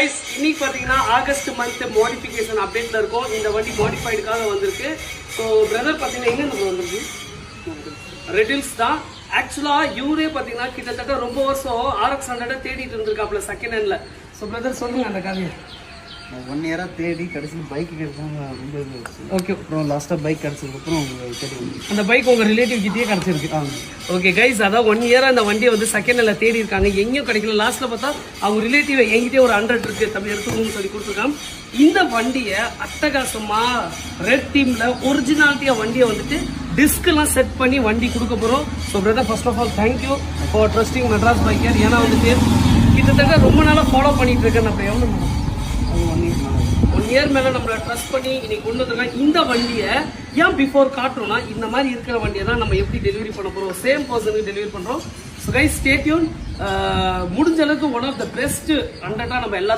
இன்னைக்கு பார்த்தீங்கன்னா August month modification அப்டேட்ல இருக்கும். இந்த வண்டி மாடிஃபைடுக்காக வந்திருக்கு. ஸோ பிரதர் பார்த்தீங்கன்னா எங்கே வந்திருக்கு? ரெடில்ஸ் தான். ஆக்சுவலாக இவரே பார்த்தீங்கன்னா கிட்டத்தட்ட ரொம்ப வருஷம் RX 100 தேடிட்டு இருந்திருக்காப்புல செகண்ட் ஹேண்ட்ல. ஸோ பிரதர் சொல்லுங்க அந்த கதையை. 1 இயரா தேடி கடைசியில் பைக் கிடைச்சாங்க. ரொம்ப ஓகே, அப்புறம் லாஸ்ட்டாக பைக் கிடச்சதுக்கப்புறம் அந்த பைக் உங்கள் ரிலேட்டிவ் கிட்டேயே கிடச்சிருக்கு. ஓகே கைஸ், அதான் 1 இயரா அந்த வண்டியை வந்து செகண்ட் ஹேண்ட்ல தேடி இருக்காங்க, எங்கேயும் கிடைக்கல. லாஸ்ட்ல பார்த்தா அவங்க ரிலேட்டிவ் எங்கிட்டே ஒரு 100 இருக்கு தம்பி எடுத்துக்கணும்னு சொல்லி கொடுத்துருக்காங்க. இந்த வண்டியை அட்டகாசமா ரெட் டீம்ல ஒரிஜினாலிட்டியா வண்டியை வந்துட்டு டிஸ்க்லாம் செட் பண்ணி வண்டி கொடுக்க போகிறோம். So brother first of all thank you for trusting Madras biker. ஏன்னா வந்துட்டு கிட்டத்தட்ட ரொம்ப நாளாக ஃபாலோ பண்ணிட்டு இருக்கேன். நம்ம எவ்வளோ 1 இயர் மேலே நம்மளை ட்ரஸ்ட் பண்ணி இன்னைக்கு கொண்டு வந்துருக்காங்க. இந்த வண்டியை ஏன் பிஃபோர் காட்டுறோம்னா, இந்த மாதிரி இருக்கிற வண்டியை தான் நம்ம எப்படி டெலிவரி பண்ண போகிறோம், சேம் பர்சனுக்கு டெலிவரி பண்ணுறோம். So guys stay tune. முடிஞ்ச அளவுக்கு ஒன் ஆஃப் த பெஸ்ட் 100 நம்ம எல்லாத்துக்கும்